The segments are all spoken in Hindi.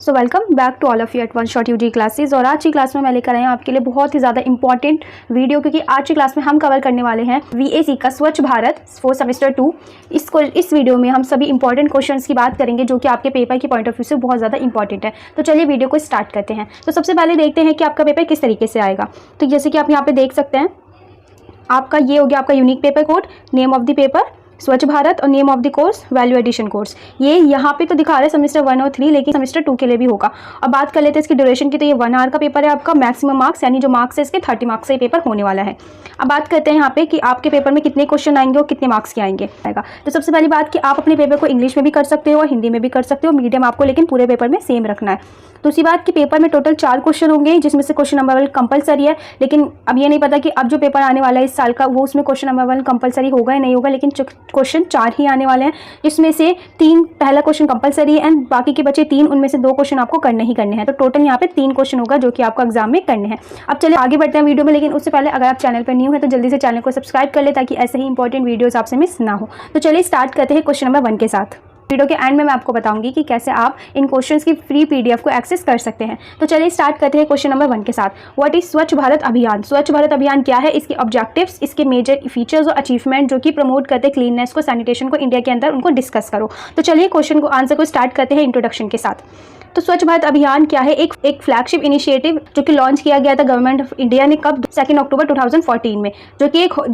So welcome back to all of you at one shot UG classes. और आज की क्लास में मैं लेकर आए हैं आपके लिए बहुत ही ज़्यादा इंपॉर्टेंट वीडियो, क्योंकि आज की क्लास में हम कवर करने वाले हैं VAC का स्वच्छ भारत फॉर सेमेस्टर 2। इस वीडियो में हम सभी इंपॉर्टेंट क्वेश्चंस की बात करेंगे जो कि आपके पेपर के पॉइंट ऑफ व्यू से बहुत ज़्यादा इंपॉर्टेंट है। तो चलिए वीडियो को स्टार्ट करते हैं। तो सबसे पहले देखते हैं कि आपका पेपर किस तरीके से आएगा। तो जैसे कि आप यहाँ पर देख सकते हैं, आपका ये हो गया आपका unique paper code, name of the paper Swachh Bharat और name of the course value addition course. ये यहाँ पे तो दिखा रहा है सेमेस्टर 1 और 3, लेकिन सेमेस्टर 2 के लिए भी होगा। अब बात कर लेते हैं इसकी ड्यूरेशन की। तो ये 1 आवर का पेपर है आपका, मैक्सिमम मार्क्स यानी जो मार्क्स है इसके 30 मार्क्स से ये पेपर होने वाला है। अब बात करते हैं यहाँ पे कि आपके पेपर में कितने क्वेश्चन आएंगे और कितने मार्क्स के आएंगे। तो सबसे पहली बात कि आप अपने पेपर को इंग्लिश में भी कर सकते हो और हिंदी में भी कर सकते हो, मीडियम आपको लेकिन पूरे पेपर में सेम रखना है। दूसरी बात कि पेपर में टोटल 4 क्वेश्चन होंगे, जिसमें से क्वेश्चन नंबर 1 कंपलसरी है। लेकिन अब ये नहीं पता कि अब जो पेपर आने वाला है इस साल का, वो उसमें क्वेश्चन नंबर 1 कंपलसरी होगा या नहीं होगा, लेकिन क्वेश्चन 4 ही आने वाले हैं, जिसमें से 3 पहला क्वेश्चन कंपलसरी है एंड बाकी के बचे 3, उनमें से 2 क्वेश्चन आपको करने ही करने हैं। तो टोटल यहाँ पे 3 क्वेश्चन होगा जो कि आपको एग्जाम में करने हैं। अब चलिए आगे बढ़ते हैं वीडियो में, लेकिन उससे पहले अगर आप चैनल पर न्यू है तो जल्दी से चैनल को सब्सक्राइब कर ले ताकि ऐसे ही इंपॉर्टेंट वीडियोस आपसे मिस ना हो। तो चलिए स्टार्ट करते हैं क्वेश्चन नंबर 1 के साथ। वीडियो के एंड में मैं आपको बताऊंगी कि कैसे आप इन क्वेश्चंस की फ्री PDF को एक्सेस कर सकते हैं। तो चलिए स्टार्ट करते हैं क्वेश्चन नंबर 1 के साथ। व्हाट इज स्वच्छ भारत अभियान? स्वच्छ भारत अभियान क्या है, इसके ऑब्जेक्टिव्स, इसके मेजर फीचर्स और अचीवमेंट जो कि प्रमोट करते हैं क्लीननेस को, सैनिटेशन को इंडिया के अंदर, उनको डिस्कस करो। तो चलिए क्वेश्चन को आंसर को स्टार्ट करते हैं इंट्रोडक्शन के साथ। तो स्वच्छ भारत अभियान क्या है? एक फ्लैगशिप इनिशिएटिव जो कि लॉन्च किया गया था गवर्नमेंट ऑफ इंडिया ने कब? 2 अक्टूबर 2014 में, जो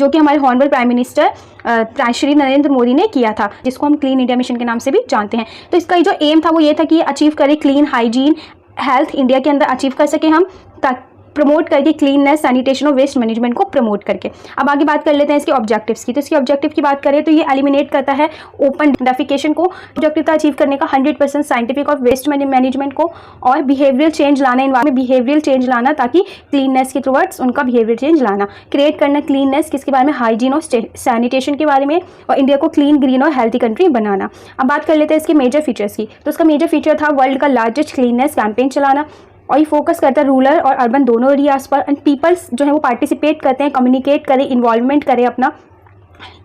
कि हमारे honourable prime minister Shri Narendra Modi ने किया था, जिसको हम क्लीन इंडिया मिशन के नाम से भी जानते हैं। तो इसका जो एम था वो ये था कि अचीव करें क्लीन हाइजीन हेल्थ इंडिया के अंदर अचीव कर सके हम, प्रमोट करके क्लीननेस सैनिटेशन और वेस्ट मैनेजमेंट को प्रमोट करके। अब आगे बात कर लेते हैं इसके ऑब्जेक्टिव्स की। तो इसके ऑब्जेक्टिव की बात करें तो ये एलिमिनेट करता है ओपन डेफिकेशन को, ऑब्जेक्टिव था अचीव करने का 100% साइंटिफिक और वेस्ट मैनेजमेंट को, और बिहेवियरल चेंज लाना, इन्वायरमेंट में बिहेवियरल चेंज लाना ताकि क्लीननेस के टुवर्ड्स उनका बिहेवियर चेंज लाना, क्रिएट करना क्लीननेस किसके बारे में, हाइजीन और सैनिटेशन के बारे में, और इंडिया को क्लीन ग्रीन और हेल्थी कंट्री बनाना। अब बात कर लेते हैं इसके मेजर फीचर्स की। तो इसका मेजर फीचर था वर्ल्ड का लार्जेस्ट क्लीननेस कैंपेन चलाना, और ये फोकस करता है रूरल और अर्बन दोनों एरियाज पर, एंड पीपल्स जो है वो पार्टिसिपेट करते हैं, कम्युनिकेट करें, इन्वॉल्वमेंट करें अपना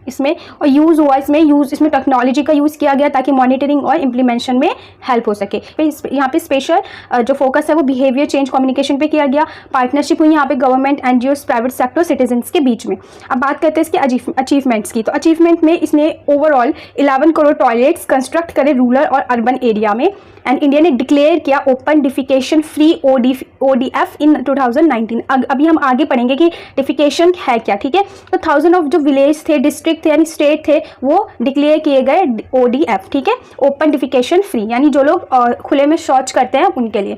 इसमें, और यूज़ हुआ इसमें टेक्नोलॉजी का यूज़ किया गया ताकि मॉनिटरिंग और इम्प्लीमेंशन में हेल्प हो सके। यहाँ पे स्पेशल जो फोकस है वो बिहेवियर चेंज कम्युनिकेशन पे किया गया। पार्टनरशिप हुई यहाँ पे government, NGOs, private sector, citizens के बीच में। अब बात करते हैं इसके अचीवमेंट्स की। तो अचीवमेंट में इसने ओवरऑल 11 करोड़ टॉयलेट्स कंस्ट्रक्ट करे रूरल और अर्बन एरिया में, एंड इंडिया ने डिक्लेयर किया ओपन डिफिकेशन फ्री ODF इन 2019। अभी हम आगे पढ़ेंगे कि डिफिकेशन है क्या, ठीक है। तो 1000 ऑफ जो विलेज थे, डिस्ट्रिक्ट थे यानी स्टेट थे, वो डिक्लेयर किए गए ODF, ठीक है, ओपन डिफिकेशन फ्री, यानी जो लोग खुले में शौच करते हैं उनके लिए।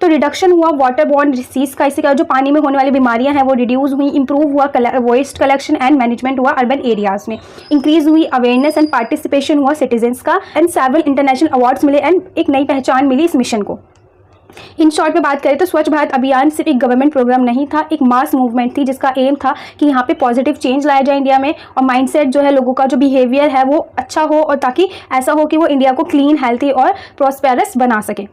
तो रिडक्शन हुआ वाटर बॉर्न डिसीज का, इससे क्या जो पानी में होने वाली बीमारियां हैं वो रिड्यूस हुई। इंप्रूव हुआ वेस्ट कलेक्शन एंड मैनेजमेंट हुआ अर्बन एरियाज में। इंक्रीज हुई अवेयरनेस एंड पार्टिसिपेशन हुआ सिटीजन्स का, एंड सेवरल इंटरनेशनल अवार्ड्स मिले एंड एक नई पहचान मिली इस मिशन को। इन शॉर्ट में बात करें तो स्वच्छ भारत अभियान सिर्फ एक गवर्नमेंट प्रोग्राम नहीं था, एक मास मूवमेंट थी जिसका एम था कि यहाँ पे पॉजिटिव चेंज लाया जाए इंडिया में, और माइंडसेट जो है लोगों का जो बिहेवियर है वो अच्छा हो, और ताकि ऐसा हो कि वो इंडिया को क्लीन, हेल्थी और प्रॉस्पेरस बना सके।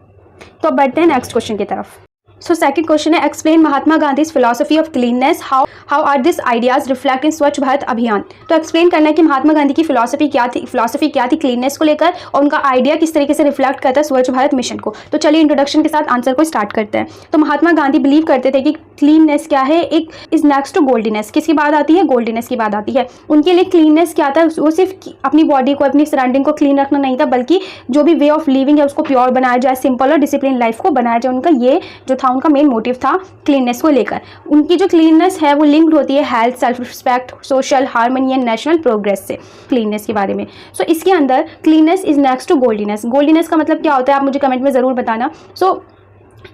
तो अब बढ़ते हैं नेक्स्ट क्वेश्चन की तरफ। सो सेकंड क्वेश्चन है, explain Mahatma Gandhi philosophy of cleanness, how are this ideas reflect in Swachh Bharat अभियान। तो एक्सप्लेन करना है कि महात्मा गांधी की फिलोसफी क्या थी क्लीननेस को लेकर, और उनका आइडिया किस तरीके से रिफ्लेक्ट करता है स्वच्छ भारत मिशन को। तो चलिए इंट्रोडक्शन के साथ आंसर को स्टार्ट करते हैं। तो महात्मा गांधी बिलीव करते थे कि क्लीननेस क्या है, एक इज नेक्स्ट टू गोल्डीनेस। किसकी बात आती है? गोल्डीनेस की बात आती है। उनके लिए क्लीननेस क्या था? वो सिर्फ अपनी बॉडी को, अपनी सराउंडिंग को क्लीन रखना नहीं था, बल्कि जो भी वे ऑफ लिविंग है उसको प्योर बनाया जाए, सिंपल और डिसिप्लिन लाइफ को बनाया जाए। उनका ये जो था उनका मेन मोटिव था क्लीननेस को लेकर। उनकी जो क्लीननेस है वो लिंक्ड होती है health, self respect, social harmony and national progress से, क्लीननेस के बारे में। सो इसके अंदर क्लीननेस इज नेक्स्ट टू गोल्डीनेस। गोल्डीनेस का मतलब क्या होता है आप मुझे कमेंट में ज़रूर बताना।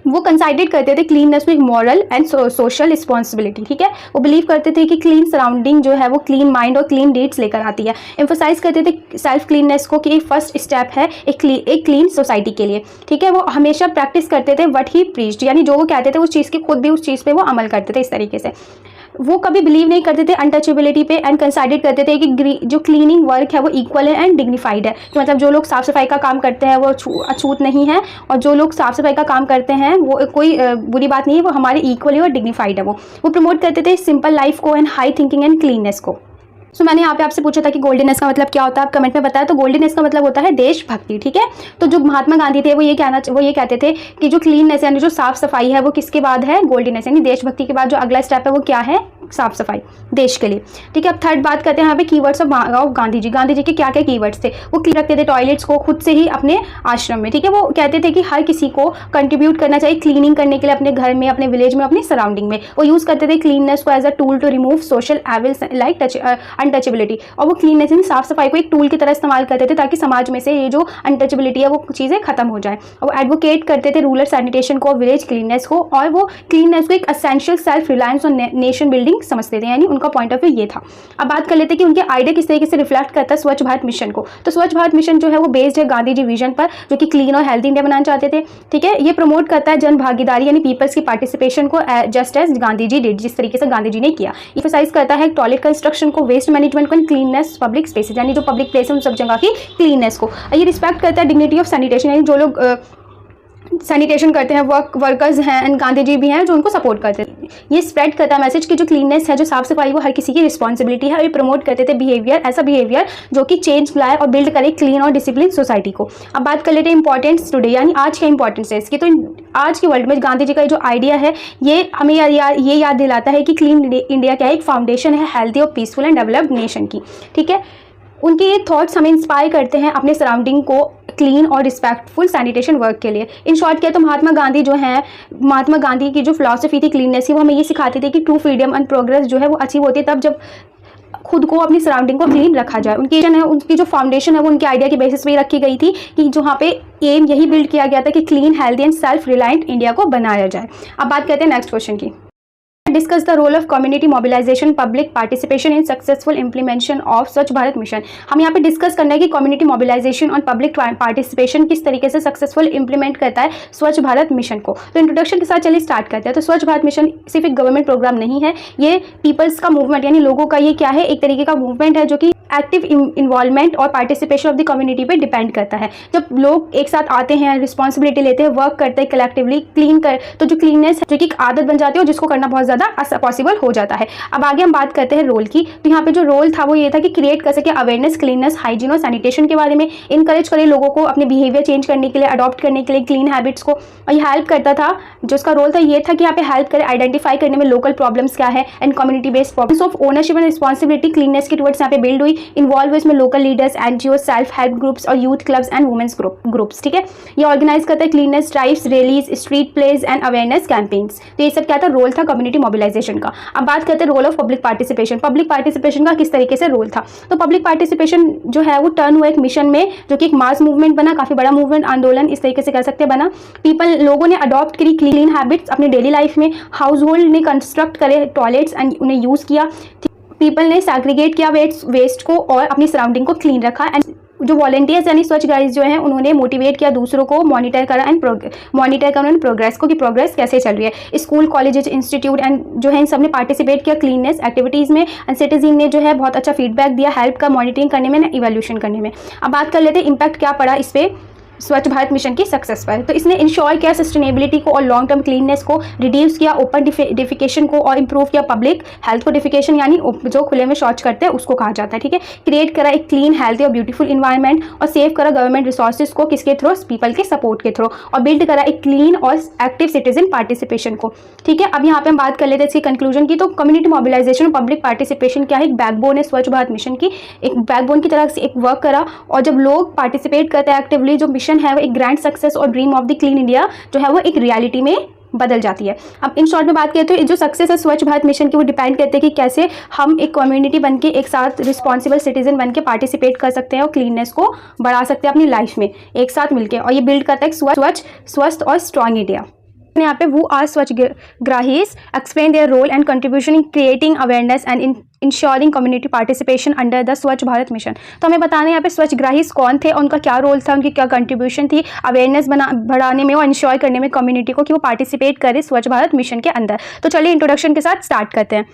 वो कंसाइडेड करते थे क्लीननेस को एक मॉरल एंड सोशल रिस्पॉन्सिबिलिटी, ठीक है। वो बिलीव करते थे कि क्लीन सराउंडिंग जो है वो क्लीन माइंड और क्लीन डीड्स लेकर आती है। एम्फोसाइज करते थे सेल्फ क्लीननेस को कि एक फर्स्ट स्टेप है एक क्लीन सोसाइटी के लिए, ठीक है। वो हमेशा प्रैक्टिस करते थे व्हाट ही प्रीच्ड, यानी जो वो कहते थे उस चीज़ की खुद भी उस चीज़ पे वो अमल करते थे इस तरीके से। वो कभी बिलीव नहीं करते थे अनटचेबिलिटी पे, एंड कंसाइडेड करते थे कि जो क्लीनिंग वर्क है वो इक्वल है एंड डिग्निफाइड है। तो मतलब जो लोग साफ़ सफाई का काम करते हैं वो अछूत नहीं है, और जो लोग साफ़ सफाई का काम करते हैं वो कोई बुरी बात नहीं है, वो हमारे इक्वली और डिग्निफाइड है। वो प्रमोट करते थे सिंपल लाइफ को and high thinking and cleanness को। सो मैंने यहाँ पे आपसे पूछा था कि गोल्डनेस का मतलब क्या होता है, आप कमेंट में बताया। तो गोल्डनेस का मतलब होता है देशभक्ति, ठीक है। तो जो महात्मा गांधी थे वो ये कहते थे कि जो क्लीननेस यानी जो साफ सफाई है वो किसके बाद है, गोल्डनेस यानी देशभक्ति के बाद जो अगला स्टेप है वो क्या है, साफ सफाई देश के लिए, ठीक है। अब थर्ड बात करते हैं यहाँ पे कीवर्ड्स ऑफ गांधी जी। गांधी जी के क्या क्या कीवर्ड्स थे, वो क्लीन रखते थे टॉयलेट्स को खुद से ही अपने आश्रम में, ठीक है। वो कहते थे कि हर किसी को कंट्रीब्यूट करना चाहिए क्लीनिंग करने के लिए अपने घर में, अपने विलेज में, अपनी सराउंडिंग में। वो यूज़ करते थे क्लीननेस को as a tool to remove social evils like untouchability, और वो क्लीननेस यानी साफ सफाई को एक टूल की तरह इस्तेमाल करते थे ताकि समाज में से ये जो अनटचेबिलिटी है वो चीज़ें खत्म हो जाए। और वो एडवोकेट करते थे रूरल सैनिटेशन को, विलेज क्लीननेस को, और वो क्लीननेस को एक एसेंशियल सेल्फ रिलायंस और नेशन बिल्डिंग समझते थे, यानी उनका पॉइंट ऑफ व्यू ये था। अब बात कर लेते हैं कि उनके आइडिया किस तरीके से रिफ्लेक्ट करता है स्वच्छ भारत मिशन को। तो स्वच्छ भारत मिशन जो है वो बेस्ड है गांधी जी विजन पर, जो कि क्लीन और हेल्थी इंडिया बनाना चाहते थे, ठीक है। ये प्रमोट करता है जन भागीदारी यानी पीपल्स की पार्टिसिपेशन को, just as Gandhi ji did, जिस तरीके से गांधी जी ने किया। एम्फसाइज करता है टॉयलेट कंस्ट्रक्शन को, वेस्ट मैनेजमेंट को, क्लीननेस पब्लिक स्पेसेस यानी जो पब्लिक प्लेस है उन सब जगह की क्लीननेस को। ये रिस्पेक्ट करता है डिग्निटी ऑफ सैनिटेशन यानी जो लोग सैनिटेशन करते हैं, वर्कर्स हैं एंड गांधी जी भी हैं जो उनको सपोर्ट करते थे। ये स्प्रेड करता है मैसेज कि जो क्लीननेस है, जो साफ सफाई, वो हर किसी की रिस्पॉन्सिबिलिटी है। और ये प्रमोट करते थे बिहेवियर, ऐसा बिहेवियर जो कि चेंज लाए और बिल्ड करे क्लीन और डिसिप्लिन सोसाइटी को। अब बात कर लेते हैं इंपॉर्टेंस टुडे, यानी आज क्या इंपॉर्टेंस है इसकी। तो आज के वर्ल्ड में गांधी जी का जो आइडिया है ये हमें ये याद दिलाता है कि क्लीन इंडिया क्या है, एक फाउंडेशन है हेल्थी और पीसफुल एंड डेवलप्ड नेशन की, ठीक है। उनके ये थॉट्स हमें इंस्पायर करते हैं अपने सराउंडिंग को क्लीन और रिस्पेक्टफुल सैनिटेशन वर्क के लिए। इन शॉर्ट क्या, तो महात्मा गांधी जो हैं, महात्मा गांधी की जो फिलॉसफी थी क्लीननेस की, वो हमें ये सिखाती थी कि ट्रू फ्रीडम एंड प्रोग्रेस जो है वो अचीव होती है तब जब खुद को, अपनी सराउंडिंग को क्लीन रखा जाए। उनकी जो फाउंडेशन है वो उनके आइडिया की बेसिस पे रखी गई थी कि जहाँ पे एम यही बिल्ड किया गया था कि clean, healthy and self reliant India को बनाया जाए। अब बात करते हैं नेक्स्ट क्वेश्चन की। Discuss the role of community mobilization public participation in successful implementation of Swachh Bharat mission. हम यहाँ पे डिस्कस करना है कि कम्युनिटी मोबिलाइजेशन और पब्लिक पार्टिसिपेशन किस तरीके से सक्सेसफुल इंप्लीमेंट करता है स्वच्छ भारत मिशन को। तो इंट्रोडक्शन के साथ चलिए स्टार्ट करते हैं। तो स्वच्छ भारत मिशन सिर्फ एक गवर्नमेंट प्रोग्राम नहीं है, ये पीपल्स का मूवमेंट यानी लोगों का ये क्या है, एक तरीके का मूवमेंट है जो कि एक्टिव इन्वॉल्वमेंट और पार्टिसिपेशन ऑफ द कम्युनिटी पे डिपेंड करता है। जब लोग एक साथ आते हैं, रिस्पॉन्सिबिलिटी लेते हैं, वर्क करते हैं कलेक्टिवली, क्लीन कर, तो जो क्लीननेस है जो कि एक आदत बन जाती है और जिसको करना बहुत ज़्यादा पॉसिबल हो जाता है। अब आगे हम बात करते हैं रोल की। तो यहाँ पे जो रोल था वो ये था कि क्रिएट कर सके अवेयरनेस क्लीननेस, हाइजीन और सैनिटेशन के बारे में, इनकरेज करे लोगों को अपने बिहेवियर चेंज करने के लिए, अडॉप्ट करने के लिए क्लीन हैबिट्स को। और ये हेल्प करता था, जो उसका रोल था ये था कि यहाँ पे हेल्प करे आइडेंटिफाई करने में लोकल प्रॉब्लम्स क्या है and community based problems of ownership and responsibility cleanness की टुवर्ड्स यहाँ पे बिल्ड हुई। इन्वॉल्व इसमें local leaders, NGO, self help groups और youth clubs and women's groups, ठीक है। ये ऑर्गेनाइज करता है cleanness drives, rallies, street plays and awareness campaigns. तो ये सब क्या था, रोल था कम्युनिटी मोबिलाइजेशन का। अब बात करते हैं role of public participation. Public participation का किस तरीके से रोल था। तो पब्लिक पार्टिसिपेशन जो है वो टर्न हुआ एक मिशन में, जो कि एक मास मूवमेंट बना, काफी बड़ा मूवमेंट, आंदोलन इस तरीके से कह सकते हैं बना। लोगों ने अडॉप्ट करी क्लीन हैबिट्स अपने डेली लाइफ में, हाउस होल्ड ने कंस्ट्रक्ट करे टॉयलेट्स एंड उन्हें यूज किया, पीपल ने सैग्रीगेट किया वेस्ट को और अपनी सराउंडिंग को क्लीन रखा। एंड जो वॉलंटियर्स यानी स्वच्छ गाइज जो हैं उन्होंने मोटिवेट किया दूसरों को, मॉनिटर करा उन्होंने प्रोग्रेस को कि प्रोग्रेस कैसे चल रही है। स्कूल, कॉलेजेस, इंस्टीट्यूट एंड जो है इन सब ने पार्टिसिपेट किया क्लीननेस एक्टिविटीज़ में एंड सिटीजन ने जो है बहुत अच्छा फीडबैक दिया हेल्प का मॉनिटरिंग करने में, इवोल्यूशन करने में। अब बात कर लेते हैं इम्पैक्ट क्या पड़ा इस पर स्वच्छ भारत मिशन की सक्सेस पर। तो इसने इंश्योर किया सस्टेनेबिलिटी को और लॉन्ग टर्म क्लीननेस को, रिड्यूस किया ओपन डिफिकेशन को और इंप्रूव किया पब्लिक हेल्थ को। डिफिकेशन यानी जो खुले में शौच करते हैं उसको कहा जाता है, ठीक है। क्रिएट करा एक क्लीन, हेल्थी और ब्यूटीफुल इन्वायरमेंट और सेव करा गवर्नमेंट रिसोर्सेज को, किसके थ्रू, पीपल के सपोर्ट के थ्रू, और बिल्ड करा एक क्लीन और एक्टिव सिटीजन पार्टिसिपेशन को, ठीक है। अब यहाँ पे हम बात कर लेते हैं इसकी कंक्लूजन की। तो कम्युनिटी मोबिलाइजेशन और पब्लिक पार्टिसिपेशन क्या है, एक बैकबोन है स्वच्छ भारत मिशन की, एक बैकबोन की तरह से एक वर्क करा। और जब लोग पार्टिसिपेट करते हैं एक्टिवली, जो मिशन है वो एक ग्रैंड सक्सेस और dream of the clean India जो है वो एक रियलिटी में बदल जाती है। अब इन शॉर्ट में बात करें तो जो सक्सेस है स्वच्छ भारत मिशन की वो डिपेंड करते हैं कि कैसे हम एक कम्युनिटी बनके एक साथ रिस्पॉन्सिबल सिटीजन बनके पार्टिसिपेट कर सकते हैं और क्लीननेस को बढ़ा सकते हैं अपनी लाइफ में एक साथ मिलकर। और ये बिल्ड करता है स्वच्छ, स्वस्थ और स्ट्रॉन्ग इंडिया। यहाँ पे वो are Swachhagrahis explain their role and contribution in creating awareness and ensuring community participation under the Swachh Bharat mission. तो हमें बताना है यहाँ पे स्वच्छ ग्राहीज कौन थे और उनका क्या रोल था, उनकी क्या कंट्रीब्यूशन थी अवेयरनेस बढ़ाने में और इंश्योर करने में कम्युनिटी को कि वो पार्टिसिपेट करे स्वच्छ भारत मिशन के अंदर। तो चलिए इंट्रोडक्शन के साथ स्टार्ट करते हैं।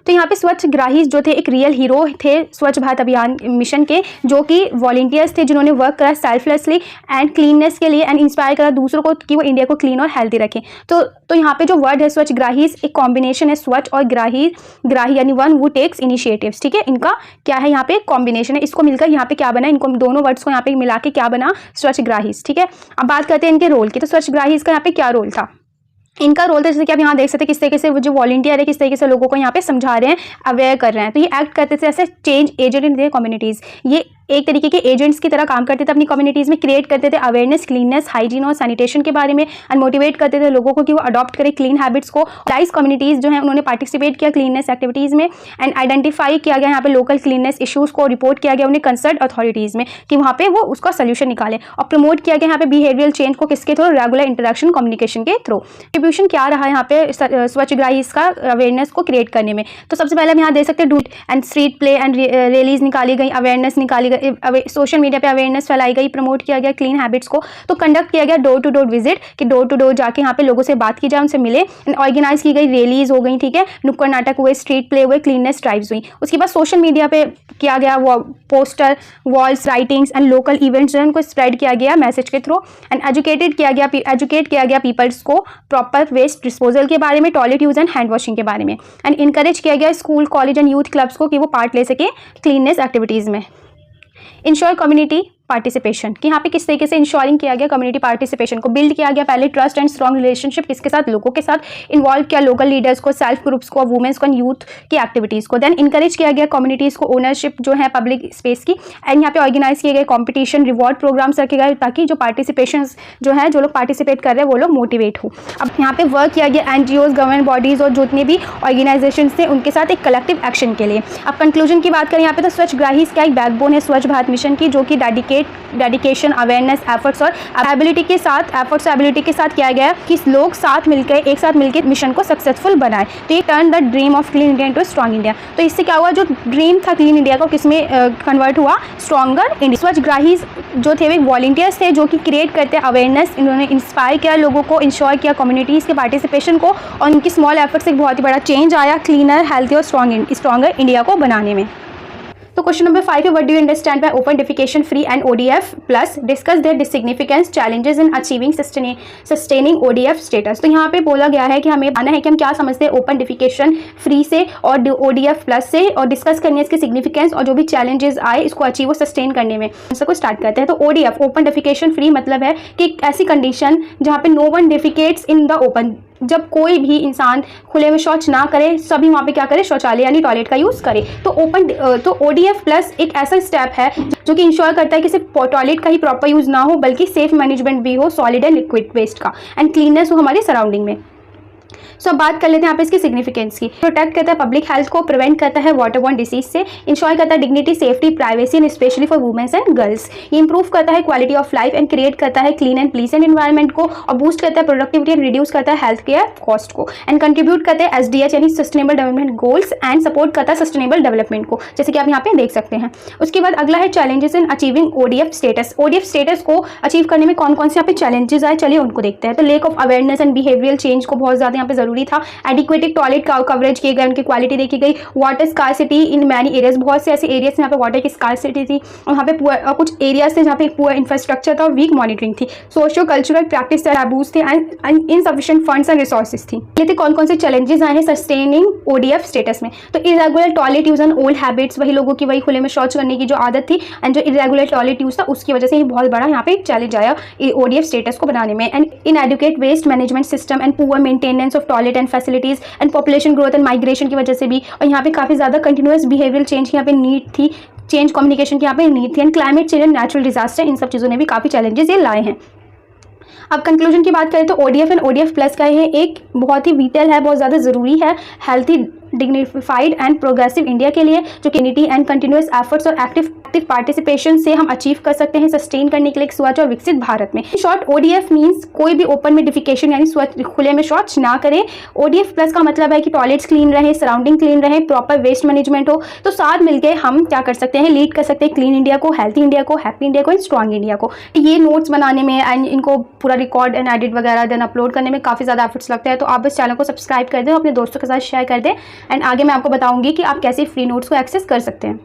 तो यहाँ पे स्वच्छग्राही जो थे एक रियल हीरो थे स्वच्छ भारत अभियान मिशन के, जो कि वॉलंटियर्स थे जिन्होंने वर्क करा सेल्फलेसली एंड क्लीननेस के लिए एंड इंस्पायर करा दूसरों को कि वो इंडिया को क्लीन और हेल्दी रखें। तो यहाँ पे जो वर्ड है स्वच्छग्राही एक कॉम्बिनेशन है स्वच्छ और ग्राही यानी वन वो टेक्स इनिशिएटिव्स, ठीक है। इनका क्या है यहाँ पे कॉम्बिनेशन है, इसको मिलकर यहाँ पे क्या बना, इनको दोनों वर्ड्स को यहाँ पे मिला के क्या बना स्वच्छग्राही, ठीक है। अब बात करते हैं इनके रोल की। तो स्वच्छग्राही का यहाँ पे क्या रोल था, इनका रोल था जैसे कि आप यहाँ देख सकते हैं किस तरीके से वो जो वॉलंटियर है किस तरीके से लोगों को यहाँ पे समझा रहे हैं, अवेयर कर रहे हैं। तो ये एक्ट करते थे ऐसे change agent in their communities, ये एक तरीके के एजेंट्स की तरह काम करते थे अपनी कम्युनिटीज़ में, क्रिएट करते थे अवेयरनेस क्लीननेस हाइजीन और सैनिटेशन के बारे में एंड मोटिवेट करते थे लोगों को कि वो अडॉप्ट करें क्लीन हैबिट्स को। लाइस कम्युनिटीज़ जो है उन्होंने पार्टिसिपेट किया क्लीननेस एक्टिविटीज़ में एंड आइडेंटिफाई किया गया यहाँ पे लोकल क्लीननेस इशूज़ को रिपोर्ट किया गया उन्हें कंसर्न अथॉरिटीज़ में कि वहाँ पे वो उसका सोल्यूशन निकालें, और प्रमोट किया गया यहाँ पे बिहेवियरल चेंज को किसके थ्रू, रेगुलर इंटरेक्शन कम्युनिकेशन के थ्रू। कंट्रीब्यूशन क्या रहा यहाँ पे स्वच्छग्राही का अवेयरनेस को क्रिएट करने में। तो सबसे पहले हम यहाँ देख सकते हैं डूट and street play and rallies निकाली गई, अवेयरनेस निकाली गई, सोशल मीडिया पे अवेयरनेस फैलाई गई, प्रमोट किया गया क्लीन हैबिट्स को। तो कंडक्ट किया गया डोर टू डोर विजिट कि डोर टू डोर जाके यहाँ पे लोगों से बात की जाए, उनसे मिले। ऑर्गेनाइज की गई रैलीज हो गई, ठीक है, नुक्कड़ नाटक हुए, स्ट्रीट प्ले हुए, क्लीननेस ड्राइव्स हुई। उसके बाद सोशल मीडिया पे किया गया वो poster walls writings and local events जो है उनको स्प्रेड किया गया मैसेज के थ्रू एंड एजुकेट किया गया पीपल्स को प्रॉपर वेस्ट डिस्पोजल के बारे में, toilet use and hand washing के बारे में एंड इनकरेज किया गया school college and youth clubs को कि वो पार्ट ले सके क्लीननेस एक्टिविटीज़ में। इंश्योर कम्युनिटी पार्टिसिपेशन कि यहाँ पे किस तरीके से इंश्योरिंग किया गया कम्युनिटी पार्टिसिपेशन को, बिल्ड किया गया पहले ट्रस्ट एंड स्ट्रॉन्ग रिलेशनशिप किसके साथ, लोगों के साथ, इन्वॉल्व किया लोकल लीडर्स को, सेल्फ ग्रुप्स को, वुमेन्स को एंड यूथ की एक्टिविटीज़ को। देन इंकरेज किया गया कम्युनिटीज़ को ओनरशिप जो है पब्लिक स्पेस की एंड यहाँ पे ऑर्गेनाइज किए गए कॉम्पिटिशन रिवॉर्ड प्रोग्राम्स रखे गए ताकि जो पार्टिसिपेशन जो है जो लोग पार्टिसिपेट कर रहे हैं वो लोग मोटिवेट हो। अब यहाँ पे वर्क किया गया एनजीओज गवर्नमेंट बॉडीज़ और जितने भी ऑर्गेनाइजेशन थे उनके साथ एक कलेक्टिव एक्शन के लिए। अब कंक्लूजन की बात करें यहाँ पे तो स्वच्छग्राही का एक बैकबोन है स्वच्छ भारत मिशन की, जो कि डेडिकेशन अवेयरनेस एफर्ट्स और एबिलिटी के साथ किया गया कि लोग एक साथ मिलकर मिशन को सक्सेसफुल बनाए। तो ये turn the dream of clean India into strong India. तो इससे क्या हुआ, जो ड्रीम था क्लीन इंडिया का किसमें कन्वर्ट हुआ, स्ट्रॉन्गर इंडिया। स्वच्छग्राही जो थे वे वॉलंटियर्स थे जो कि क्रिएट करते अवेयरनेस, इन्होंने इंस्पायर किया लोगों को, इंश्योर किया कम्युनिटीज़ के पार्टिसिपेशन को और उनकी स्मॉल एफर्ट्स से एक बहुत ही बड़ा चेंज आया क्लीनर हेल्थी और स्ट्रॉन्गर इंडिया को बनाने में। तो क्वेश्चन नंबर 5 है, what do you understand by open defecation free and ODF plus, discuss their significance challenges in achieving sustaining ODF status. तो यहाँ पे बोला गया है कि हमें आना है कि हम क्या समझते हैं ओपन डिफिकेशन फ्री से और ODF प्लस से, और डिस्कस करनी है इसकी सिग्निफिकेंस और जो भी चैलेंजेस आए इसको अचीव और सस्टेन करने में। सबको स्टार्ट करते हैं। तो ODF ओपन डिफिकेशन फ्री मतलब है कि एक ऐसी कंडीशन जहाँ पे no one defecates in the open, जब कोई भी इंसान खुले में शौच ना करे, सभी वहाँ पे क्या करे, शौचालय यानी टॉयलेट का यूज़ करे। तो ODF प्लस एक ऐसा स्टेप है जो कि इंश्योर करता है कि सिर्फ टॉयलेट का ही प्रॉपर यूज़ ना हो बल्कि सेफ मैनेजमेंट भी हो सॉलिड एंड लिक्विड वेस्ट का एंड क्लीननेस हो हमारी सराउंडिंग में। सो अब बात कर लेते हैं यहाँ पे इसकी सिग्निफिकेंस की। प्रोटेक्ट करता है पब्लिक हेल्थ को, प्रिवेंट करता है वाटरबॉर्न डिसीज से, इंश्योर करता है dignity safety privacy and specially for womens and girls. ये इंप्रूव करता है quality of life and create करता है क्लीन एंड प्लीजेंट एनवायरमेंट को, और बूस्ट करता है प्रोडक्टिविटी एंड रिड्यूस करता है हेल्थ केयर कॉस्ट को एंड कंट्रीब्यूट करते हैं SDH यानी sustainable development goals and support करता है सस्टेनेबल डेवलपमेंट को, जैसे कि आप यहाँ पे देख सकते हैं। उसके बाद अगला है challenges in achieving ODF status. ODF status को अचीव करने में कौन कौन से यहाँ पे चैलेंजेस आए, चलिए उनको देखते हैं। तो lake of awareness and behavioural change को बहुत ज़्यादा यहाँ पे जरूरी था। एडिक्वेटिव टॉयलेट का कवरेज किए गए, उनकी क्वालिटी देखी गई। Water scarcity in many areas, बहुत से ऐसे एरियाज यहाँ पे वाटर की स्कार्सिटी थी और यहाँ पे कुछ एरियाज थे जहाँ पे पुअर इंफ्रास्ट्रक्चर था, वीक मॉनिटरिंग थी, सोशियो कल्चरल प्रैक्टिस टैबूज थे and insufficient funds and resources थी। ये थे कौन कौन से चैलेंजेस आए हैं सस्टेनिंग ODF स्टेटस में। तो irregular toilet use and old habits, वही लोगों की वही खुले में शौच करने की जो आदत थी एंड जो इरेगुलर टॉयलेट यूज था उसकी वजह से ये बहुत बड़ा यहाँ पे चैलेंज आया ODF स्टेटस को बनाने में। And inadequate waste management system and poor maintenance of toilet and facilities and population growth and migration की वजह से भी, और यहाँ पे काफ़ी ज़्यादा कंटिन्यूअस बिहेवियरल चेंज की यहाँ पे नीड थी, चेंज कम्युनिकेशन की यहाँ पे नीड थी and climate change and natural disaster, इन सब चीज़ों ने भी काफ़ी चैलेंजेस ये लाए हैं। अब कंक्लूजन की बात करें तो ODF एंड ODF प्लस का ये एक बहुत ही विटल है, बहुत ज़्यादा ज़रूरी है healthy dignified and progressive India के लिए, जो यूनिटी एंड कंटिन्यूअस एफर्ट्स और एक्टिव पार्टिसिपेशन से हम अचीव कर सकते हैं सस्टेन करने के लिए एक स्वच्छ और विकसित भारत में। शॉर्ट ODF मींस कोई भी ओपन में डिफिकेशन यानी स्वच्छ खुले में शौच ना करें। ODF प्लस का मतलब है कि टॉयलेट्स क्लीन रहे, सराउंडिंग क्लीन रहे, प्रॉपर वेस्ट मैनेजमेंट हो। तो साथ मिलकर हम क्या कर सकते हैं, लीड कर सकते हैं क्लीन इंडिया को, हेल्थी इंडिया को, हैप्पी इंडिया को एंड स्ट्रॉन्ग इंडिया को। ये नोट्स बनाने में एंड इनको पूरा रिकॉर्ड एंड एडिट वगैरह देन अपलोड करने में काफ़ी ज़्यादा एफर्ट्स लगते हैं। तो आप इस चैनल को सब्सक्राइब कर दें, अपने दोस्तों के साथ शेयर कर दें एंड आगे मैं आपको बताऊंगी कि आप कैसे फ्री नोट्स को एक्सेस कर सकते हैं।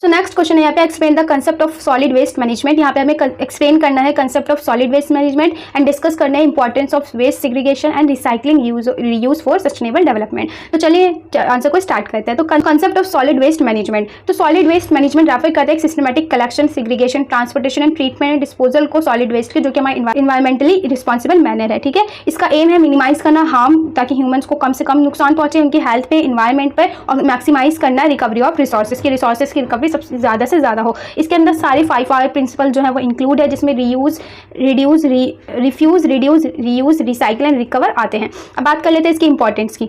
सो नेक्स्ट क्वेश्चन है यहाँ पे explain the concept of solid waste management. यहाँ पे हमें एक्सप्लेन करना है concept of solid waste management and discuss करना है importance of waste segregation and recycling reuse for sustainable development. तो चलिए आंसर को स्टार्ट करते हैं। तो concept of solid waste management, तो सॉलिड वेस्ट मैनेजमेंट रेफर करता है एक systematic collection, segregation, transportation and treatment and disposal को सॉलिड वेस्ट के, जो कि हमारे इन्वायरमेंटली रिस्पॉन्सिबल मैनर है। ठीक है, इसका एम है मिनिमाइज करना हार्म, ताकि ह्यूमंस को कम से कम नुकसान पहुंचे उनकी हेल्थ पे, इन्वायरमेंट पर, और मैक्सिमाइज करना रिकवरी ऑफ रिसोर्सेज की रिकवरी सबसे ज़्यादा से ज़्यादा हो। इसके अंदर सारे 5R प्रिंसिपल जो है वो इंक्लूड है, जिसमें reuse, refuse, reduce, reuse, recycle and recover आते हैं। अब बात कर लेते हैं इसकी इंपॉर्टेंस की।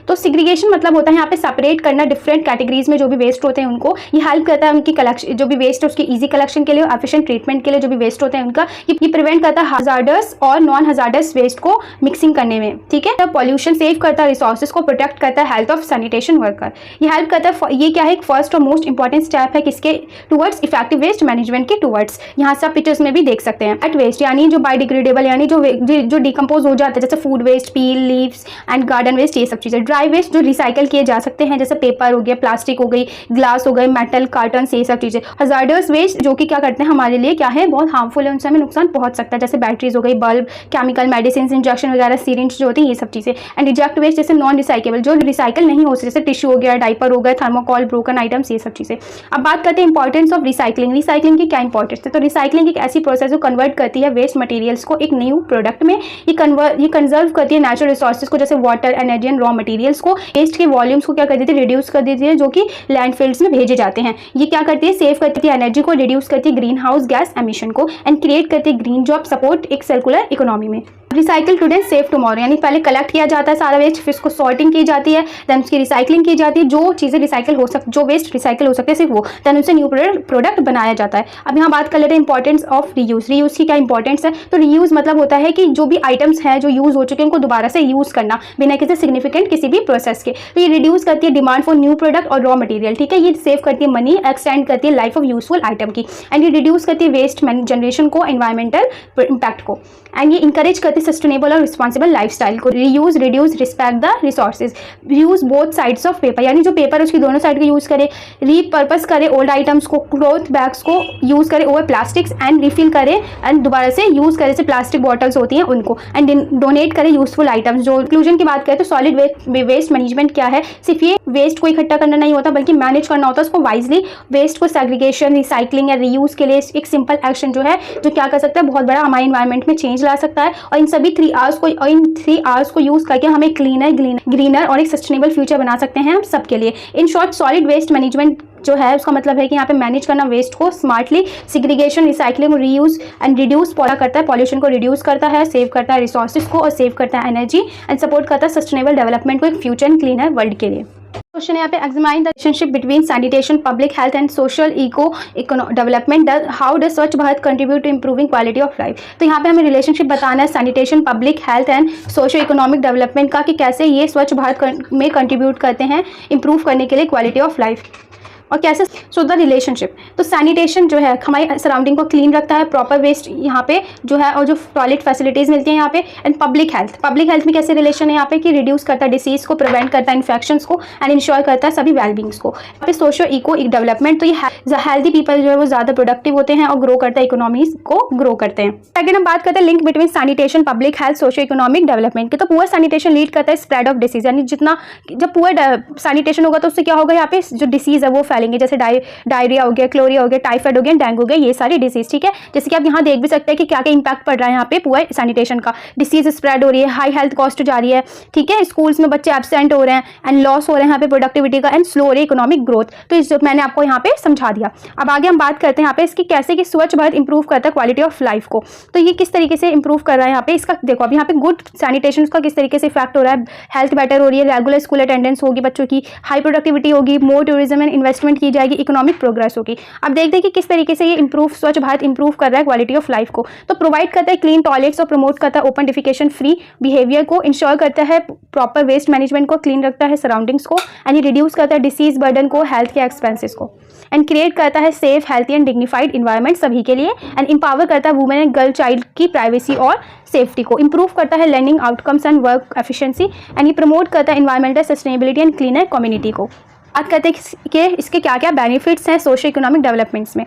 तो सेग्रीगेशन मतलब होता है यहाँ पे सेपरेट करना डिफरेंट कैटेगरीज में जो भी वेस्ट होते हैं उनको। ये हेल्प करता है उनकी कलेक्शन, जो भी वेस्ट है उसकी इजी कलेक्शन के लिए, एफिशिएंट ट्रीटमेंट के लिए जो भी वेस्ट होते हैं उनका। ये प्रिवेंट करता है हजार्डस और नॉन हजार्डस वेस्ट को मिक्सिंग करने में। ठीक है, पॉल्यूशन सेव करता है, रिसोर्सेज को प्रोटेक्ट करता है, हेल्थ ऑफ सैनिटेशन वर्कर। ये हेल्प करता है। ये क्या है, एक फर्स्ट और मोस्ट इंपॉर्टेंट स्टेप है किसके टुवर्ड्स इफेक्टिव वेस्ट मैनेजमेंट के टुवर्ड्स। यहाँ से आप पिक्चर्स में भी देख सकते हैं। एट वेस्ट यानी जो बायोडिग्रेडेबल यानी जो डिकम्पोज हो जाता है, जैसे food waste, peel, leaves and garden waste, ये सब चीज़ें। ड्राई वेस्ट जो रिसाइकल किए जा सकते हैं, जैसे पेपर हो गया, प्लास्टिक हो गई, ग्लास हो गए, मेटल, कार्टन, ये सब चीज़ें। हजार्डस वेस्ट जो कि क्या करते हैं हमारे लिए, क्या है, बहुत हार्मफुल है, उनसे हमें नुकसान पहुंच सकता है, जैसे बैटरीज हो गई, बल्ब, केमिकल, मेडिसिन, इंजेक्शन वगैरह, सीरिंज जो होती है, ये सब चीज़ें। एंड रिजेक्ट वेस्ट जैसे नॉन रिसाइकेबल, जो रिसाइकल नहीं हो सकते, जैसे टिश्यू हो गया, डाइपर हो गया, थर्मोकॉल, ब्रोकन आइटम्स, ये सब चीज़ें। अब बात करते हैं इंपॉर्टेंस ऑफ रिसाइकलिंग। रिसाइकलिंग की क्या इंपॉर्टेंस है, तो रिसाइकलिंग एक ऐसी प्रोसेस जो कन्वर्ट करती है वेस्ट मटेरियल्स को एक न्यू प्रोडक्ट में। ये कंजर्व करती है नेचुरल रिसोर्सेज को, जैसे water, energy and raw materials को। वेस्ट के वॉल्यूम्स को क्या कर देती है, रिड्यूस कर देती है, जो कि लैंडफिल्स में भेजे जाते हैं। ये क्या करती है, सेव करती है एनर्जी को, रिड्यूस करती है ग्रीन हाउस गैस एमिशन को, एंड क्रिएट करती है ग्रीन जॉब, सपोर्ट एक सर्कुलर इकोनॉमी में। रिसाइकिल टुडे सेव टुमारो, यानी पहले कलेक्ट किया जाता है सारा वेस्ट, फिर उसको सॉर्टिंग की जाती है, देन उसकी रिसाइकलिंग की जाती है, जो चीज़ें रिसाइकिल हो सकती, जो वेस्ट रिसाइकिल हो सकते हैं सिर्फ वो, देन उनसे न्यू प्रोडक्ट बनाया जाता है। अब यहाँ बात कर लेते हैं इंपॉर्टेंस ऑफ रीयूज। रीयूज की क्या इंपॉर्टेंस है, तो रीयूज मतलब होता है कि जो भी आइटम्स हैं जो यूज़ हो चुके हैं उनको दोबारा से यूज़ करना बिना किसी सिग्निफिकेंट किसी भी प्रोसेस के। तो ये रिड्यूस करती है डिमांड फॉर न्यू प्रोडक्ट और रॉ मटेरियल। ठीक है, ये सेव करती है मनी, एक्सटेंड करती है लाइफ ऑफ यूजफुल आइटम की, एंड ये रिड्यूस करती है वेस्ट जनरेशन को, एनवायरमेंटल इंपैक्ट को, एंड ये इंकरेज करती है सस्टेनेबल और रिस्पॉन्सिबल लाइफस्टाइल को। Reuse, reduce, respect the resources, use both sides of paper, यानी जो पेपर है उसकी दोनों साइड का यूज करे, रीपर्पस करे ओल्ड आइटम्स को, क्लॉथ बैग्स को यूज करे ओवर प्लास्टिक्स, एंड रिफिल करे एंड दोबारा से यूज करे, जैसे प्लास्टिक बॉटल्स होती हैं उनको, एंड डोनेट करे यूजफुल आइटम्स। जो इंक्लूजन की बात करें तो सॉलिड वेस्ट मैनेजमेंट क्या है, सिर्फ ये वेस्ट को इकट्ठा करना नहीं होता बल्कि मैनेज करना होता है उसको वाइजली। वेस्ट को सेग्रीगेशन, रिसाइकलिंग या रीयूज के लिए एक सिंपल एक्शन जो है, जो क्या कर सकता है, बहुत बड़ा हमारे इन्वायरमेंट में चेंज ला सकता है। और इन सभी 3 R's को यूज करके हम एक ग्रीनर और एक सस्टेनेबल फ्यूचर बना सकते हैं हम सबके लिए। In short solid waste management जो है उसका मतलब है कि यहाँ पे मैनेज करना वेस्ट को smartly, segregation, recycling, reuse and reduce पूरा करता है, पॉल्यूशन को रिड्यूस करता है, सेव करता है रिसोर्सेज को और सेव करता है एनर्जी, एंड सपोर्ट करता है सस्टेनेबल डेवलपमेंट को, एक फ्यूचर एंड क्लीनर वर्ल्ड के लिए। क्वेश्चन यहाँ पे examine the relationship between sanitation, public health and social development. How does Swachh Bharat contribute to improving quality of life. तो यहाँ पे हमें रिलेशनशिप बताना है sanitation, public health and socio economic development का, कि कैसे ये स्वच्छ भारत में कंट्रीब्यूट करते हैं इंप्रूव करने के लिए क्वालिटी ऑफ लाइफ, और कैसे। सो द रिलेशनशिप, तो सैनिटेशन जो है हमारी सराउंडिंग को क्लीन रखता है, प्रॉपर वेस्ट यहाँ पे जो है और जो टॉयलेट फैसिलिटीज़ मिलती हैं यहाँ पे। एंड पब्लिक हेल्थ में कैसे रिलेशन है यहाँ पे, कि रिड्यूस करता है डिसीज़ को, प्रिवेंट करता है इन्फेक्शंस को, एंड इंश्योर करता है सभी वेलबींग्स को। यहाँ पे सोशो इको डेवलपमेंट, तो ये हेल्दी पीपल जो है वो ज़्यादा प्रोडक्टिव होते हैं और ग्रो करता है, इकोनॉमीज को ग्रो करते हैं। सेकेंड हम बात करते हैं link between sanitation, public health, socio economic development की। तो पुअर सैनिटेशन लीड करता है स्प्रेड ऑफ डिसीज, यानी जितना जब पुअर सैनिटेशन होगा तो उससे क्या होगा, यहाँ पे जो डिसीज है वो फैलेंगे, जैसे डायरिया हो गया, क्लोरिया हो गया, टाइफाइड हो गया, डेंगू हो गया, ये सारी डिसीज। ठीक है, जैसे कि आप यहाँ देख भी सकते हैं कि क्या क्या इंपैक्ट पड़ रहा है यहाँ पे पुअर सैनिटेशन का। डिसीज स्प्रेड हो रही है, हाई हेल्थ कॉस्ट जा रही है। ठीक है, स्कूल्स में बच्चे एब्सेंट हो रहे हैं एंड लॉस हो रहे हैं यहाँ पे प्रोडक्टिविटी का, एंड स्लो हो रही है इकोनॉमिक ग्रोथ। तो इस मैंने आपको यहाँ पे समझा दिया। अब आगे हम बात करते हैं यहाँ पे इसकी कैसे कि स्वच्छ भारत इंप्रूव करता है क्वालिटी ऑफ लाइफ को। तो ये किस तरीके से इंप्रूव कर रहा है यहाँ पे, इसका देखो अब यहाँ पे गुड सैनिटेशन का किस तरीके से इफेक्ट हो रहा है। हेल्थ बेटर हो रही है, रेगुलर स्कूल अटेंडेंस होगी बच्चों की, हाई प्रोडक्टिविटी होगी, मोर टूरिज्म एंड इन्वेस्टमेंट डेवलपमेंट की जाएगी, इकोनॉमिक प्रोग्रेस होगी। अब देखते हैं कि किस तरीके से ये इंप्रूव स्वच्छ भारत इंप्रूव कर रहा है क्वालिटी ऑफ लाइफ को। तो प्रोवाइड करता है क्लीन टॉयलेट्स और प्रमोट करता है ओपन डिफिकेशन फ्री बिहेवियर को, इंश्योर करता है प्रॉपर वेस्ट मैनेजमेंट को, क्लीन रखता है सराउंडिंग्स को, एंड ये रिड्यूस करता है डिसीज बर्डन को, हेल्थ के एक्सपेंसेस को, एंड क्रिएट करता है safe healthy and dignified environment सभी के लिए, एंड इंपावर करता है वुमेन एंड गर्ल चाइल्ड की प्राइवेसी और सेफ्टी को, इंप्रूव करता है learning outcomes and work efficiency, and ये प्रमोट करता है environmental sustainability and cleaner community को। बात करते हैं कि इसके क्या क्या बेनिफिट्स हैं सोशो इकोनॉमिक डेवलपमेंट्स में।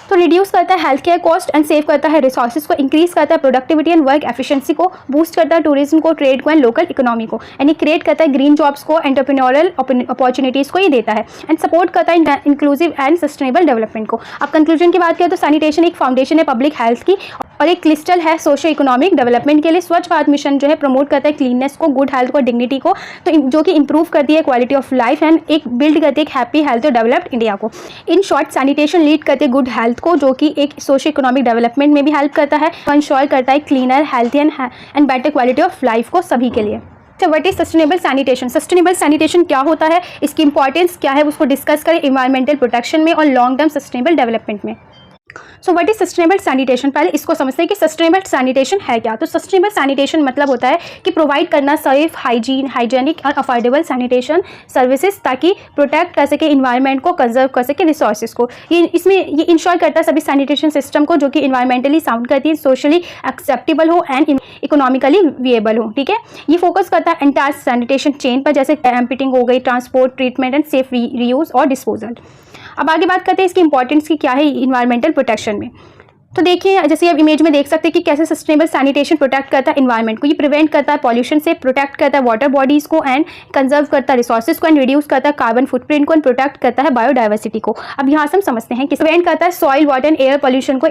तो रिड्यूस करता है health care cost and save करता है रिसोर्सेज को, इंक्रीज करता है प्रोडक्टिविटी एंड वर्क एफिशिएंसी को, बूस्ट करता है टूरिज्म को, ट्रेड को एंड लोकल इकोनॉमी को, एंड ये क्रिएट करता है ग्रीन जॉब्स को, एंटरप्रेन्योरल अपॉर्चुनिटीज़ को ये देता है, एंड सपोर्ट करता है इंक्लूसिव एंड सस्टेनेबल डेवलपमेंट को। अब कंक्लूजन की बात करें तो सैनिटेशन एक फाउंडेशन है पब्लिक हेल्थ की और एक क्रिस्टल है सोशो इकोनॉमिक डेवलपमेंट के लिए। स्वच्छ भारत मिशन जो है प्रमोट करता है क्लीननेस को, गुड हेल्थ को, डिग्निटी को, तो जो कि इंप्रूव करती है क्वालिटी ऑफ लाइफ एंड एक बिल्ड करती है एक हैप्पी हेल्थ और डेवलप्ड इंडिया को। इन शॉर्ट सैनिटेशन लीड करते हैं गुड हेल्थ को, जो कि एक सोशो इकोनॉमिक डेवलपमेंट में भी हेल्प करता है, इंश्योर करता है cleaner healthy and better quality of life को सभी के लिए। तो what is sustainable sanitation? Sustainable sanitation क्या होता है, इसकी इंपॉर्टेंस क्या है, उसको डिस्कस करें इन्वायरमेंटल प्रोटेक्शन में और लॉन्ग टर्म सस्टेनेबल डेवलपमेंट में। So what is sustainable sanitation? पहले इसको समझते हैं कि सस्टेनेबल सैनिटेशन है क्या। तो सस्टेनेबल सैनिटेशन मतलब होता है कि प्रोवाइड करना सेफ, हाइजीनिक और अफोर्डेबल सैनिटेशन सर्विसेज ताकि प्रोटेक्ट कर सके इन्वायरमेंट को, कंजर्व कर सके रिसोर्सेज को। ये इंश्योर करता है सभी सैनिटेशन सिस्टम को जो कि इन्वायरमेंटली साउंड करती है, सोशली एक्सेप्टेबल हो एंड इकोनॉमिकली विएबल हो। ठीक है, ये फोकस करता है एंटायर सैनिटेशन चेन पर, जैसे एम्पिटिंग हो गई, transport, treatment and safe reuse और डिस्पोजल। अब आगे बात करते हैं इसकी इंपॉर्टेंस की क्या है इन्वायरमेंटल प्रोटेक्शन में। तो देखिए जैसे आप इमेज में देख सकते हैं कि कैसे सस्टेनेबल सैनिटेशन प्रोटेक्ट करता है इन्वायरमेंट को। ये प्रिवेंट करता है पॉल्यूशन से, प्रोटेक्ट करता है वाटर बॉडीज को एंड कंजर्व करता है रिसोर्सेज को, एंड रिड्यूस करता है कार्बन फुटप्रिंट को, एंड प्रोटेक्ट करता है बायोडाइवर्सिटी को। अब यहाँ से हम समझते हैं कि प्रिवेंट करता है soil, water and air pollution को,